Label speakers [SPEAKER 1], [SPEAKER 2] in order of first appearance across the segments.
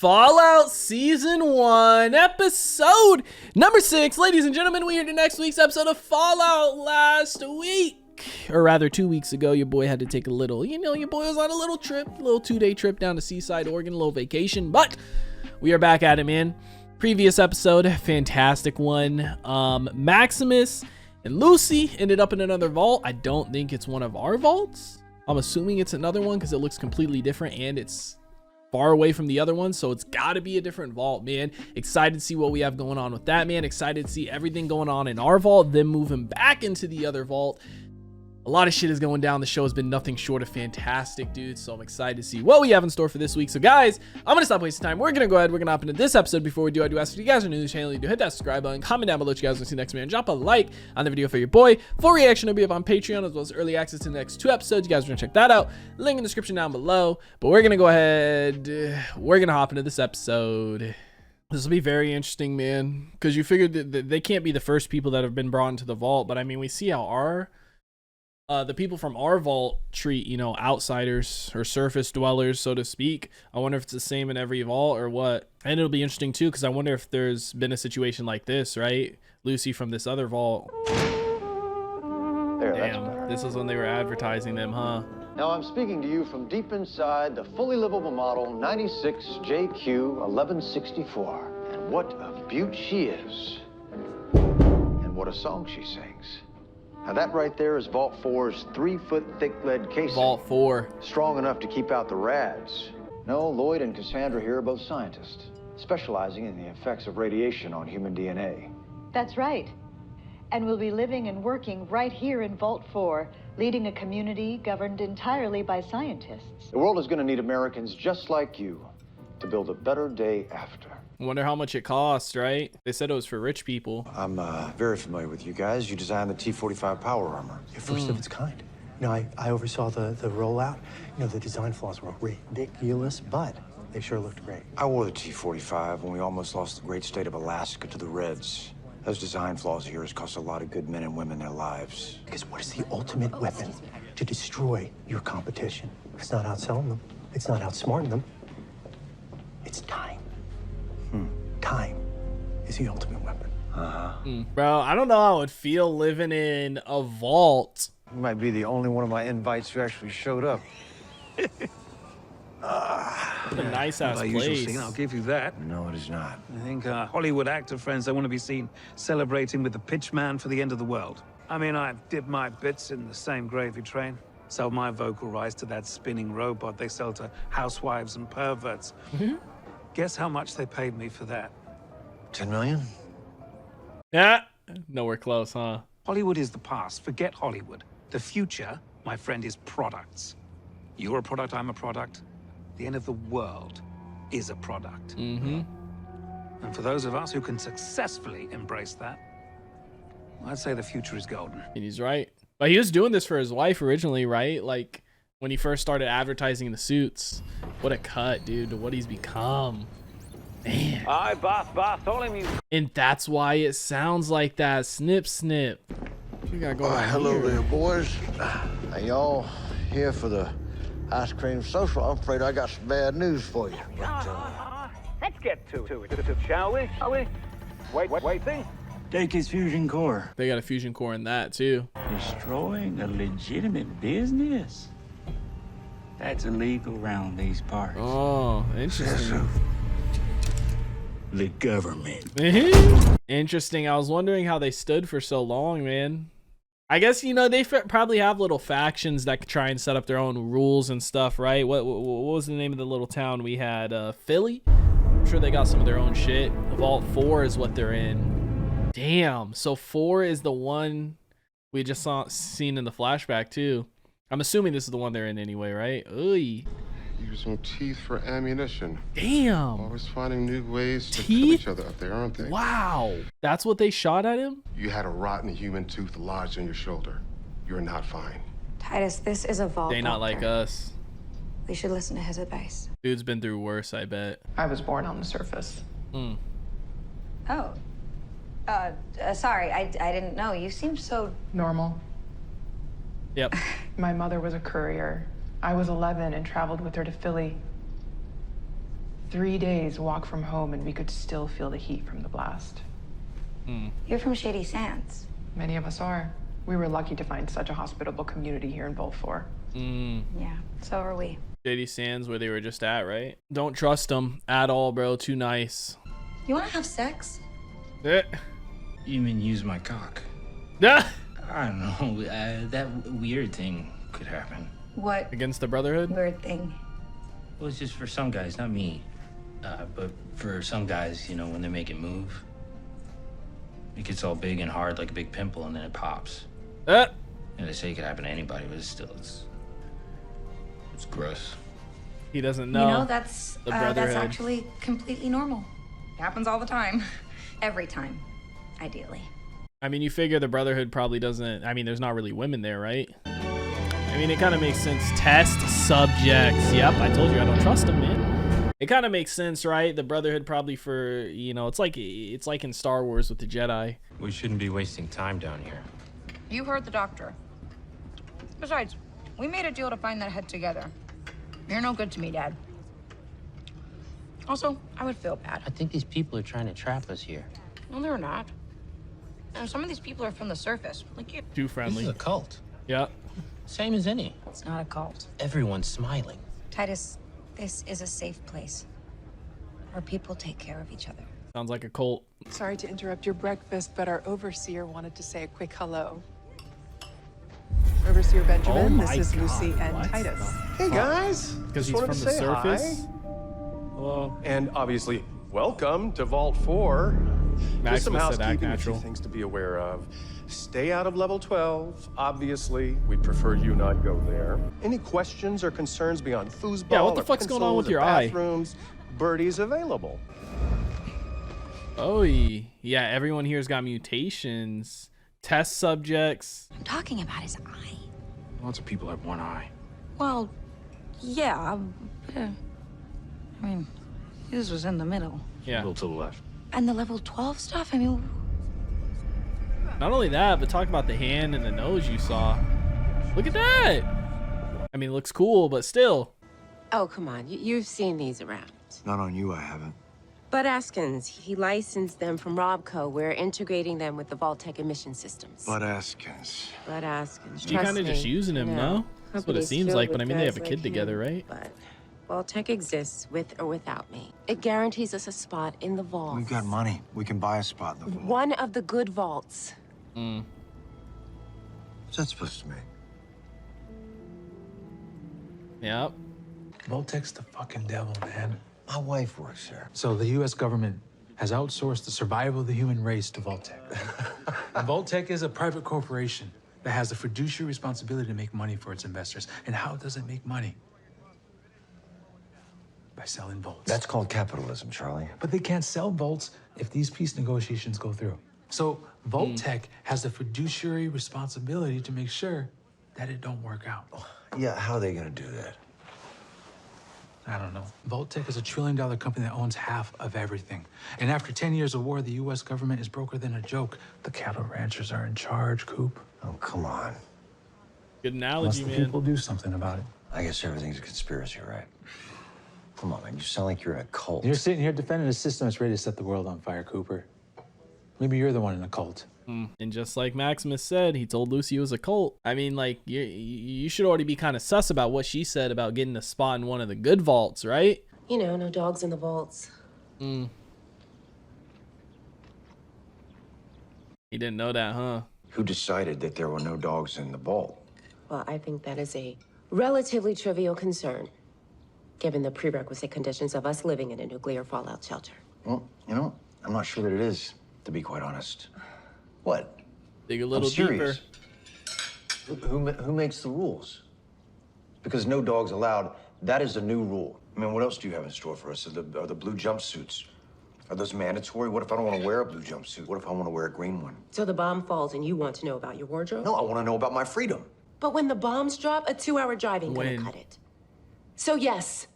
[SPEAKER 1] Fallout Season 1, Episode number 6. Ladies and gentlemen, we are to next week's episode of Fallout. Last week, or rather 2 weeks ago, your boy had to take a little, your boy was on a little trip, a little 2-day trip down to Seaside, Oregon, a little vacation, but we are back at it, man. Previous episode, fantastic one. Maximus and Lucy ended up in another vault. I don't think it's one of our vaults. I'm assuming it's another one because it looks completely different and it's far away from the other one, so it's got to be a different vault, man. Excited to see what we have going on with that, man. Excited to see everything going on in our vault, then moving back into the other vault. A lot of shit is going down. The show has been nothing short of fantastic, dude, so I'm excited to see what we have in store for this week. So guys, I'm gonna stop wasting time. We're gonna go ahead, we're gonna hop into this episode. Before we do, I do ask if you guys are new to the channel, you do hit that subscribe button, comment down below what you guys want to see next, man. Drop a like on the video for your boy. Full reaction will be up on Patreon, as well as early access to the next 2 episodes. You guys are gonna check that out, link in the description down below. But we're gonna go ahead, we're gonna hop into this episode. This will be very interesting, man, because you figured that they can't be the first people that have been brought into the vault, but I mean, we see how our the people from our vault treat, outsiders or surface dwellers, so to speak. I wonder if it's the same in every vault or what. And it'll be interesting too, because I wonder if there's been a situation like this, right? Lucy from this other vault.
[SPEAKER 2] There, that's better.
[SPEAKER 1] This is when they were advertising them, huh?
[SPEAKER 2] Now I'm speaking to you from deep inside the fully livable model 96 JQ 1164. And what a beaut she is. And what a song she sings. Now that right there is Vault 4's 3-foot thick lead casing.
[SPEAKER 1] Vault 4.
[SPEAKER 2] Strong enough to keep out the rads. No, Lloyd and Cassandra here are both scientists, specializing in the effects of radiation on human DNA.
[SPEAKER 3] That's right. And we'll be living and working right here in Vault 4, leading a community governed entirely by scientists.
[SPEAKER 2] The world is going to need Americans just like you to build a better day after.
[SPEAKER 1] Wonder how much it costs, right? They said it was for rich people.
[SPEAKER 2] I'm very familiar with you guys. You designed the T-45 power armor.
[SPEAKER 4] Your first of its kind. I oversaw the rollout. The design flaws were ridiculous, but they sure looked great.
[SPEAKER 2] I wore the T-45 when we almost lost the great state of Alaska to the Reds. Those design flaws of yours cost a lot of good men and women their lives.
[SPEAKER 4] Because what is the ultimate weapon to destroy your competition? It's not outselling them. It's not outsmarting them. It's time. Time is the ultimate weapon.
[SPEAKER 1] Bro, I don't know how it would feel living in a vault.
[SPEAKER 2] You might be the only one of my invites who actually showed up.
[SPEAKER 1] What a nice ass place.
[SPEAKER 5] Scene, I'll give you that.
[SPEAKER 2] No, it is not.
[SPEAKER 5] I think Hollywood actor friends don't want to be seen celebrating with the pitch man for the end of the world. I mean, I did my bits in the same gravy train. Sold my vocal rights to that spinning robot they sell to housewives and perverts. Guess how much they paid me for that?
[SPEAKER 2] 10 million?
[SPEAKER 1] Yeah, nowhere close, huh?
[SPEAKER 5] Hollywood is the past. Forget Hollywood. The future, my friend, is products. You're a product, I'm a product. The end of the world is a product. And for those of us who can successfully embrace that, I'd say the future is golden.
[SPEAKER 1] And he's right. But he was doing this for his wife originally, right? Like when he first started advertising the suits. What a cut, dude, to what he's become. Man.
[SPEAKER 6] Hi, Bartholomew.
[SPEAKER 1] And that's why it sounds like that. Snip, snip. What you got going on
[SPEAKER 7] hello
[SPEAKER 1] here?
[SPEAKER 7] there, boys. Are y'all here for the ice cream social? I'm afraid I got some bad news for you. But,
[SPEAKER 6] Let's get to it, shall we? Waiting.
[SPEAKER 8] Take his fusion core.
[SPEAKER 1] They got a fusion core in that too.
[SPEAKER 8] Destroying a legitimate business. That's illegal around these parts.
[SPEAKER 1] Oh, interesting.
[SPEAKER 8] The government.
[SPEAKER 1] Interesting. I was wondering how they stood for so long, man. I guess, they probably have little factions that could try and set up their own rules and stuff, right? What was the name of the little town we had? Philly? I'm sure they got some of their own shit. Vault 4 is what they're in. Damn. So 4 is the one we just seen in the flashback too. I'm assuming this is the one they're in anyway, right? Oy.
[SPEAKER 9] Using teeth for ammunition.
[SPEAKER 1] Damn.
[SPEAKER 9] Always finding new ways to kill
[SPEAKER 1] Teeth?
[SPEAKER 9] each other up there, aren't they?
[SPEAKER 1] Wow. That's what they shot at him?
[SPEAKER 9] You had a rotten human tooth lodged in your shoulder. You're not fine.
[SPEAKER 10] Titus, this is a vault.
[SPEAKER 1] They not like us.
[SPEAKER 10] We should listen to his advice.
[SPEAKER 1] Dude's been through worse, I bet.
[SPEAKER 11] I was born on the surface.
[SPEAKER 10] Oh. Sorry, I didn't know. You seem so...
[SPEAKER 11] Normal.
[SPEAKER 1] Yep.
[SPEAKER 11] My mother was a courier. I was 11 and traveled with her to Philly. 3 days walk from home and we could still feel the heat from the blast.
[SPEAKER 10] You're from Shady Sands.
[SPEAKER 11] Many of us are. We were lucky to find such a hospitable community here in Vault 4.
[SPEAKER 10] Yeah, so are we.
[SPEAKER 1] Shady Sands, where they were just at, right? Don't trust them at all, bro. Too nice.
[SPEAKER 10] You want to have sex?
[SPEAKER 1] Eh.
[SPEAKER 8] You mean use my cock?
[SPEAKER 1] Ah!
[SPEAKER 8] I don't know. That weird thing could happen.
[SPEAKER 10] What
[SPEAKER 1] Against the Brotherhood?
[SPEAKER 10] weird thing?
[SPEAKER 8] Well, it's just for some guys, not me. But for some guys, you know, when they make it move, it gets all big and hard like a big pimple, and then it pops.
[SPEAKER 1] Ah!
[SPEAKER 8] And they say it could happen to anybody, but it's gross.
[SPEAKER 1] He doesn't know.
[SPEAKER 10] You know, that's
[SPEAKER 1] the Brotherhood.
[SPEAKER 10] actually completely normal. It happens all the time. Every time, ideally.
[SPEAKER 1] I mean, you figure the Brotherhood probably doesn't. I mean, there's not really women there, right? I mean, it kind of makes sense. Test subjects. Yep, I told you I don't trust them, man. It kind of makes sense, right? The Brotherhood probably for, you know, it's like in Star Wars with the Jedi.
[SPEAKER 12] We shouldn't be wasting time down here.
[SPEAKER 13] You heard the doctor. Besides, we made a deal to find that head together. You're no good to me, Dad. Also, I would feel bad.
[SPEAKER 12] I think these people are trying to trap us here.
[SPEAKER 13] No, they're not. And some of these people are from the surface, like you.
[SPEAKER 1] Too friendly.
[SPEAKER 12] This is a cult.
[SPEAKER 1] Yeah.
[SPEAKER 12] Same as any.
[SPEAKER 13] It's not a cult.
[SPEAKER 12] Everyone's smiling.
[SPEAKER 10] Titus, this is a safe place where people take care of each other.
[SPEAKER 1] Sounds like a cult.
[SPEAKER 11] Sorry to interrupt your breakfast, but our overseer wanted to say a quick hello. Overseer Benjamin,
[SPEAKER 1] Oh
[SPEAKER 11] this is
[SPEAKER 1] my
[SPEAKER 11] Lucy
[SPEAKER 1] God,
[SPEAKER 11] and
[SPEAKER 1] what
[SPEAKER 11] Titus.
[SPEAKER 14] Hey guys!
[SPEAKER 1] Because
[SPEAKER 14] Just
[SPEAKER 1] he's
[SPEAKER 14] wanted
[SPEAKER 1] from
[SPEAKER 14] to
[SPEAKER 1] the
[SPEAKER 14] say
[SPEAKER 1] surface.
[SPEAKER 14] hi. Hello. And obviously, welcome to Vault 4. Just some
[SPEAKER 1] Maximus said act
[SPEAKER 14] housekeeping, a few
[SPEAKER 1] natural.
[SPEAKER 14] things to be aware of. Stay out of level 12. Obviously, we'd prefer you not go there. Any questions or concerns beyond foosball?
[SPEAKER 1] Yeah, what the
[SPEAKER 14] or
[SPEAKER 1] fuck's going on
[SPEAKER 14] pencils
[SPEAKER 1] with
[SPEAKER 14] or
[SPEAKER 1] your eye?
[SPEAKER 14] bathrooms? Birdie's available.
[SPEAKER 1] Oh, yeah, everyone here's got mutations. Test subjects.
[SPEAKER 10] I'm talking about his eye.
[SPEAKER 5] Lots of people have one eye.
[SPEAKER 13] Well, yeah. I mean, his was in the middle.
[SPEAKER 5] A
[SPEAKER 1] Yeah.
[SPEAKER 5] little to the left.
[SPEAKER 10] And the level 12 stuff, I mean,
[SPEAKER 1] Not only that, but talk about the hand and the nose you saw. Look at that. I mean, it looks cool, but still.
[SPEAKER 15] Oh, come on. You've seen these around.
[SPEAKER 7] Not on you, I haven't.
[SPEAKER 15] Bud Askins, he licensed them from Robco. We're integrating them with the Vault-Tec emission systems.
[SPEAKER 7] Bud Askins.
[SPEAKER 15] Bud Askins,
[SPEAKER 1] You
[SPEAKER 15] trust
[SPEAKER 1] kind of just
[SPEAKER 15] me,
[SPEAKER 1] using him,
[SPEAKER 15] I know.
[SPEAKER 1] no? That's what it
[SPEAKER 15] Company's
[SPEAKER 1] seems
[SPEAKER 15] filled
[SPEAKER 1] like, but
[SPEAKER 15] with
[SPEAKER 1] I mean, they have a
[SPEAKER 15] guys
[SPEAKER 1] kid
[SPEAKER 15] like
[SPEAKER 1] together,
[SPEAKER 15] him,
[SPEAKER 1] right?
[SPEAKER 15] But Vault-Tec exists with or without me. It guarantees us a spot in the vault.
[SPEAKER 7] We've got money. We can buy a spot in the vault.
[SPEAKER 15] One of the good vaults.
[SPEAKER 7] What's that supposed to mean?
[SPEAKER 1] Yep.
[SPEAKER 16] Vault-Tec's the fucking devil, man.
[SPEAKER 7] My wife works there.
[SPEAKER 16] So the U.S. government has outsourced the survival of the human race to Vault-Tec. And Vault-Tec is a private corporation that has the fiduciary responsibility to make money for its investors. And how does it make money? By selling vaults.
[SPEAKER 7] That's called capitalism, Charlie.
[SPEAKER 16] But they can't sell vaults if these peace negotiations go through. So Vault-Tec has the fiduciary responsibility to make sure that it don't work out.
[SPEAKER 7] Yeah, how are they gonna do that?
[SPEAKER 16] I don't know. Vault-Tec is $1 trillion company that owns half of everything. And after 10 years of war, the U.S. government is broker than a joke. The cattle ranchers are in charge, Coop.
[SPEAKER 7] Oh, come on.
[SPEAKER 1] Good
[SPEAKER 16] Unless
[SPEAKER 1] analogy,
[SPEAKER 16] the
[SPEAKER 1] man.
[SPEAKER 16] people do something about it.
[SPEAKER 7] I guess everything's a conspiracy, right? Come on, man. You sound like you're in a cult.
[SPEAKER 16] You're sitting here defending a system that's ready to set the world on fire, Cooper. Maybe you're the one in a cult.
[SPEAKER 1] And just like Maximus said, he told Lucy it was a cult. I mean, like, you should already be kind of sus about what she said about getting a spot in one of the good vaults, right?
[SPEAKER 15] You know, no dogs in the vaults.
[SPEAKER 1] He didn't know that, huh?
[SPEAKER 7] Who decided that there were no dogs in the vault?
[SPEAKER 15] Well, I think that is a relatively trivial concern, given the prerequisite conditions of us living in a nuclear fallout shelter.
[SPEAKER 7] Well, you know, I'm not sure that it is, to be quite honest. What?
[SPEAKER 1] Dig a little
[SPEAKER 7] I'm serious.
[SPEAKER 1] deeper.
[SPEAKER 7] Who makes the rules? Because no dogs allowed, that is the new rule. I mean, what else do you have in store for us? Are the blue jumpsuits? Are those mandatory? What if I don't want to wear a blue jumpsuit? What if I want to wear a green one?
[SPEAKER 15] So the bomb falls and you want to know about your wardrobe?
[SPEAKER 7] No, I want to know about my freedom.
[SPEAKER 15] But when the bombs drop, a 2-hour drive ain't gonna cut it. So yes,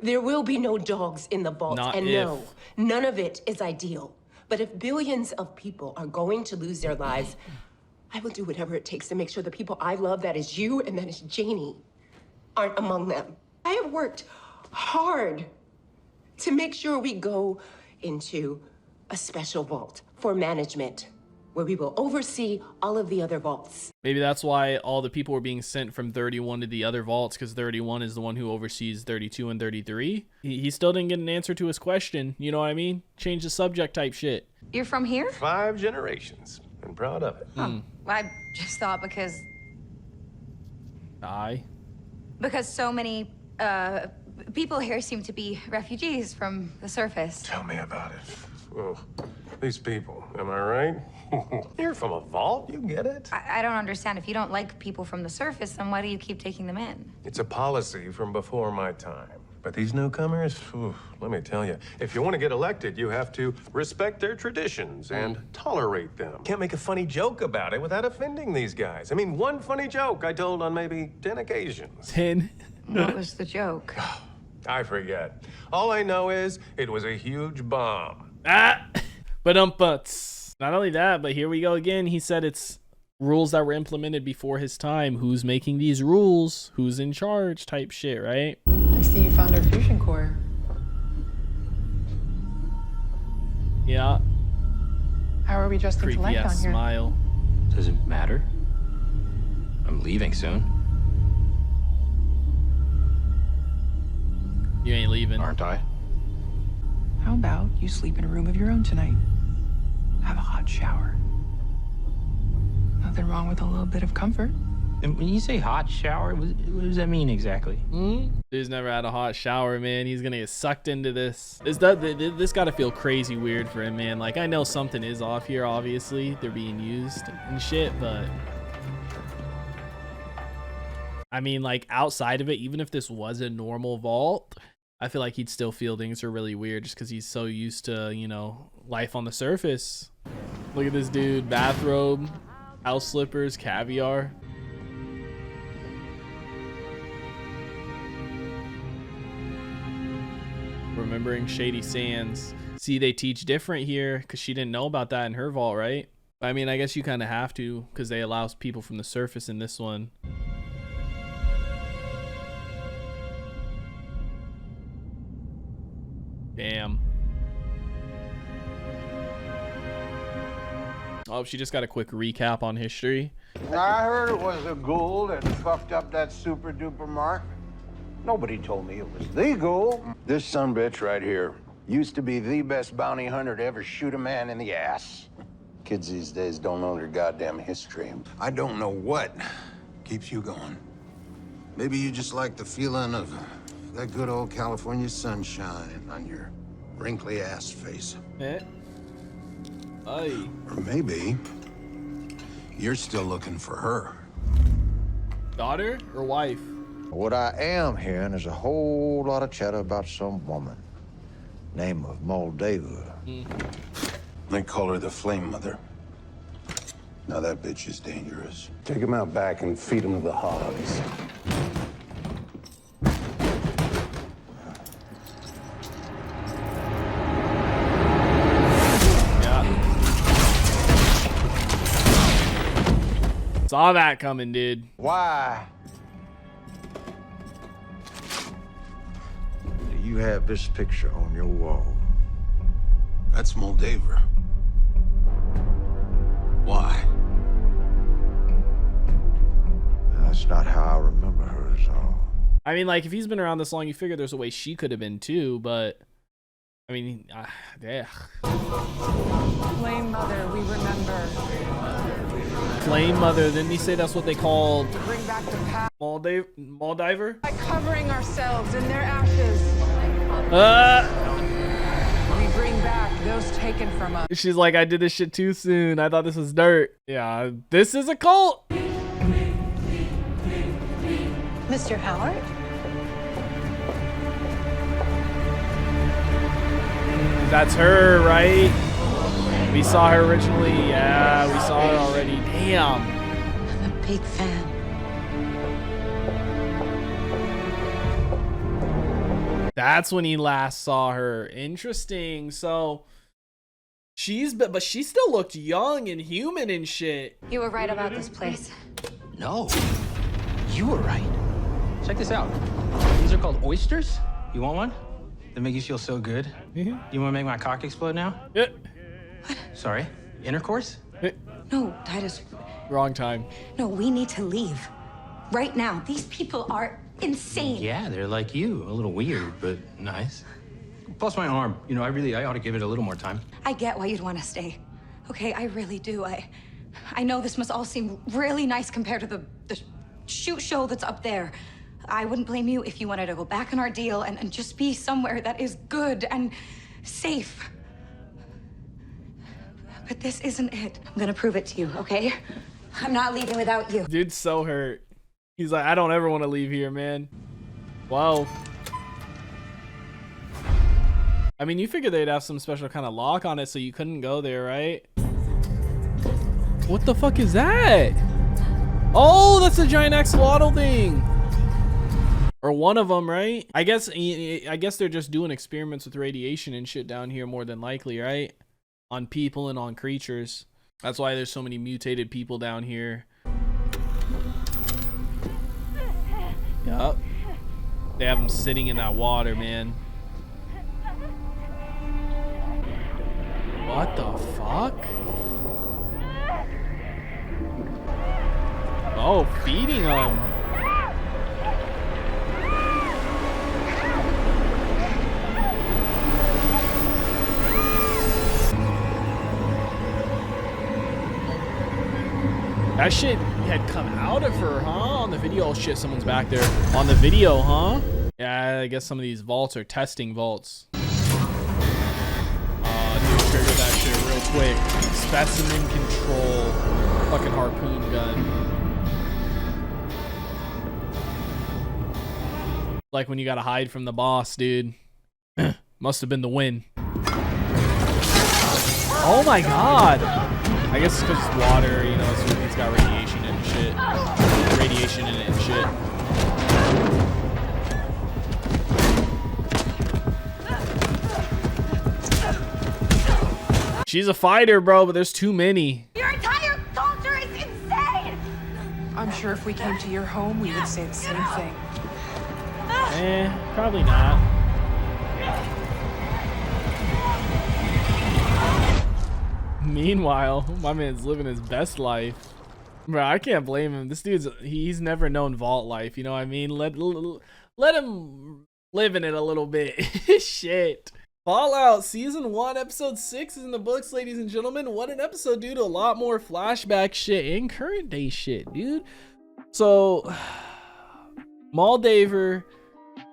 [SPEAKER 15] there will be no dogs in the vault.
[SPEAKER 1] Not
[SPEAKER 15] and
[SPEAKER 1] if.
[SPEAKER 15] no, none of it is ideal. But if billions of people are going to lose their lives, I will do whatever it takes to make sure the people I love, that is you and that is Janie, aren't among them. I have worked hard to make sure we go into a special vault for management, where we will oversee all of the other vaults.
[SPEAKER 1] Maybe that's why all the people were being sent from 31 to the other vaults, because 31 is the one who oversees 32 and 33. He still didn't get an answer to his question. You know what I mean? Change the subject type shit.
[SPEAKER 13] You're from here?
[SPEAKER 14] 5 generations. I'm proud of it.
[SPEAKER 13] Oh, I just thought because so many people here seem to be refugees from the surface.
[SPEAKER 14] Tell me about it. Oh, these people, am I right? You're from a vault, you get it?
[SPEAKER 13] I don't understand. If you don't like people from the surface, then why do you keep taking them in?
[SPEAKER 14] It's a policy from before my time. But these newcomers, let me tell you, if you want to get elected, you have to respect their traditions and tolerate them. Can't make a funny joke about it without offending these guys. I mean, one funny joke I told on maybe 10 occasions.
[SPEAKER 1] 10?
[SPEAKER 13] What was the joke?
[SPEAKER 14] I forget. All I know is it was a huge bomb.
[SPEAKER 1] But not only that, but here we go again. He said it's rules that were implemented before his time. Who's making these rules? Who's in charge type shit, right?
[SPEAKER 11] I see you found our fusion core.
[SPEAKER 1] Yeah.
[SPEAKER 11] How are we dressed in select on here?
[SPEAKER 1] Smile.
[SPEAKER 12] Does it matter? I'm leaving soon.
[SPEAKER 1] You ain't leaving.
[SPEAKER 12] Aren't I?
[SPEAKER 11] How about you sleep in a room of your own tonight? Have a hot shower. Nothing wrong with a little bit of comfort.
[SPEAKER 12] And when you say hot shower, what does that mean exactly?
[SPEAKER 1] Dude's never had a hot shower, man. He's gonna get sucked into this. This gotta feel crazy weird for him, man. Like, I know something is off here, obviously. They're being used and shit, but I mean, like, outside of it, even if this was a normal vault, I feel like he'd still feel things are really weird just because he's so used to, you know, life on the surface. Look at this dude. Bathrobe, house slippers, caviar. Remembering Shady Sands. See, they teach different here because she didn't know about that in her vault, right? I mean, I guess you kind of have to because they allow people from the surface in this one. Damn. Oh, she just got a quick recap on history.
[SPEAKER 17] I heard it was a ghoul that fucked up that super duper mark. Nobody told me it was the ghoul. This sumbitch right here used to be the best bounty hunter to ever shoot a man in the ass. Kids these days don't know their goddamn history. I don't know what keeps you going. Maybe you just like the feeling of that good old California sunshine on your wrinkly ass face.
[SPEAKER 1] Aye.
[SPEAKER 17] Or maybe you're still looking for her.
[SPEAKER 1] Daughter or wife?
[SPEAKER 2] What I am hearing is a whole lot of chatter about some woman. Name of Moldava.
[SPEAKER 17] They call her the Flame Mother. Now that bitch is dangerous. Take him out back and feed him to the hogs.
[SPEAKER 1] Saw that coming, dude.
[SPEAKER 2] Why do you have this picture on your wall?
[SPEAKER 17] That's Moldava. Why?
[SPEAKER 2] That's not how I remember her at all.
[SPEAKER 1] I mean, like, if he's been around this long, you figure there's a way she could have been too, but I mean, yeah.
[SPEAKER 11] Flame Mother, we remember.
[SPEAKER 1] Flame Mother, didn't he say that's what they called
[SPEAKER 11] To bring back the past
[SPEAKER 1] Moldiver?
[SPEAKER 11] by covering ourselves in their ashes. We bring back those taken from us.
[SPEAKER 1] She's like, I did this shit too soon. I thought this was dirt. Yeah, this is a cult.
[SPEAKER 3] Mr. Howard?
[SPEAKER 1] That's her, right? We saw her originally. Yeah, we saw her already. Damn.
[SPEAKER 3] I'm a big fan.
[SPEAKER 1] That's when he last saw her. Interesting. So but she still looked young and human and shit.
[SPEAKER 13] You were right about this place.
[SPEAKER 12] No, you were right. Check this out. These are called oysters. You want one?
[SPEAKER 8] That make you feel so good? You want to make my cock explode now?
[SPEAKER 1] Yeah.
[SPEAKER 8] Sorry? Intercourse?
[SPEAKER 10] No, Titus.
[SPEAKER 1] Wrong time.
[SPEAKER 10] No, we need to leave. Right now. These people are insane.
[SPEAKER 8] Yeah, they're like you. A little weird, but nice. Plus my arm. You know, I ought to give it a little more time.
[SPEAKER 10] I get why you'd want to stay. Okay, I really do. I know this must all seem really nice compared to the shoot show that's up there. I wouldn't blame you if you wanted to go back on our deal and just be somewhere that is good and safe. But this isn't it. I'm gonna prove it to you, okay? I'm not leaving without you.
[SPEAKER 1] Dude's so hurt. He's like, I don't ever want to leave here, man. Wow. I mean, you figured they'd have some special kind of lock on it so you couldn't go there, right? What the fuck is that? Oh, that's a giant axolotl thing. Or one of them, right? I guess they're just doing experiments with radiation and shit down here more than likely, right? On people and on creatures. That's why there's so many mutated people down here. Yup. They have them sitting in that water, man. What the fuck? Oh, feeding them. That shit had come out of her, huh? On the video. Oh shit, someone's back there. On the video, huh? Yeah, I guess some of these vaults are testing vaults. Dude, trigger that shit real quick. Specimen control. Fucking harpoon gun. Like when you gotta hide from the boss, dude. Must have been the win. Oh my god. I guess it's because it's water, you know, it's got radiation and shit. Radiation in it and shit. She's a fighter, bro, but there's too many.
[SPEAKER 10] Your entire culture is insane!
[SPEAKER 11] I'm sure if we came to your home, we would say the same thing.
[SPEAKER 1] Probably not. Meanwhile, my man's living his best life. Bro, I can't blame him. This dude's, he's never known vault life, you know what I mean? Let him live in it a little bit. Shit. Fallout Season 1, Episode 6 is in the books, ladies and gentlemen. What an episode, dude. A lot more flashback shit and current day shit, dude. So, Moldaver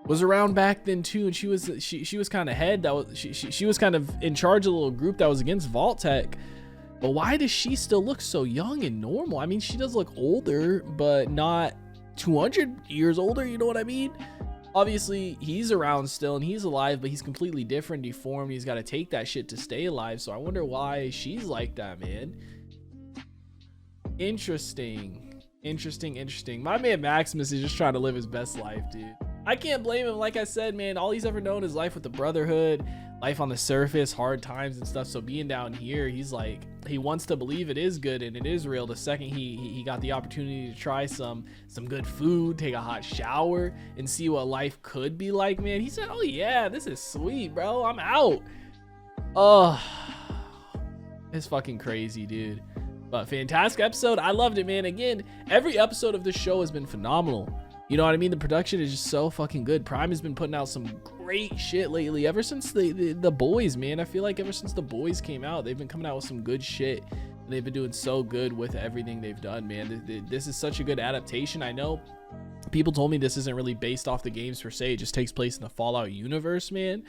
[SPEAKER 1] was around back then too, and she was kind of head. That was she was kind of in charge of a little group that was against Vault-Tec. But why does she still look so young and normal? I mean, she does look older, but not 200 years older, you know what I mean? Obviously, he's around still and he's alive, but he's completely different, deformed. He's got to take that shit to stay alive. So I wonder why she's like that, man. Interesting. My man Maximus is just trying to live his best life, dude. I can't blame him. Like I said, man, all he's ever known is life with the Brotherhood, life on the surface, hard times and stuff. So being down here, he's like, he wants to believe it is good and it is real. The second he got the opportunity to try some good food, take a hot shower, and see what life could be like, man, he said, oh yeah, this is sweet, bro. I'm out. Oh, it's fucking crazy, dude. But fantastic episode. I loved it, man. Again, every episode of this show has been phenomenal. You know what I mean? The production is just so fucking good. Prime has been putting out some great shit lately. Ever since the boys, man. I feel like ever since the boys came out, they've been coming out with some good shit. And they've been doing so good with everything they've done, man. This is such a good adaptation. I know people told me this isn't really based off the games per se. It just takes place in the Fallout universe, man.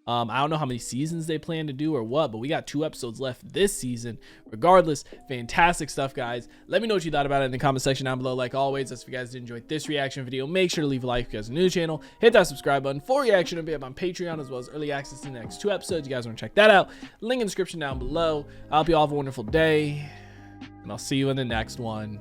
[SPEAKER 1] I don't know how many seasons they plan to do or what, but we got 2 episodes left this season. Regardless, fantastic stuff, guys. Let me know what you thought about it in the comment section down below. Like always, if you guys did enjoy this reaction video, make sure to leave a like if you guys are new to the channel. Hit that subscribe button for reaction and be up on Patreon, as well as early access to the next 2 episodes. You guys want to check that out? Link in the description down below. I hope you all have a wonderful day, and I'll see you in the next one.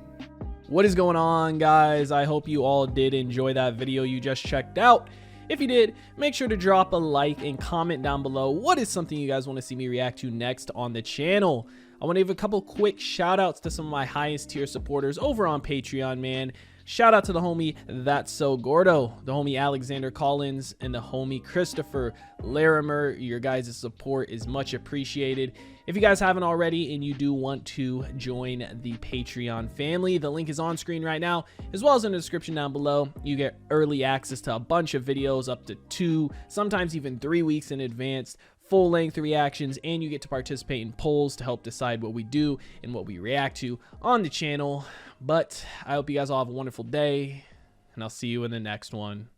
[SPEAKER 1] What is going on, guys? I hope you all did enjoy that video you just checked out. If you did, make sure to drop a like and comment down below what is something you guys want to see me react to next on the channel. I want to give a couple quick shout outs to some of my highest tier supporters over on Patreon, man. Shout out to the homie That's So Gordo, the homie Alexander Collins, and the homie Christopher Larimer. Your guys' support is much appreciated. If you guys haven't already and you do want to join the Patreon family, the link is on screen right now, as well as in the description down below. You get early access to a bunch of videos, up to 2, sometimes even 3 weeks in advance, full-length reactions, and you get to participate in polls to help decide what we do and what we react to on the channel. But I hope you guys all have a wonderful day, and I'll see you in the next one.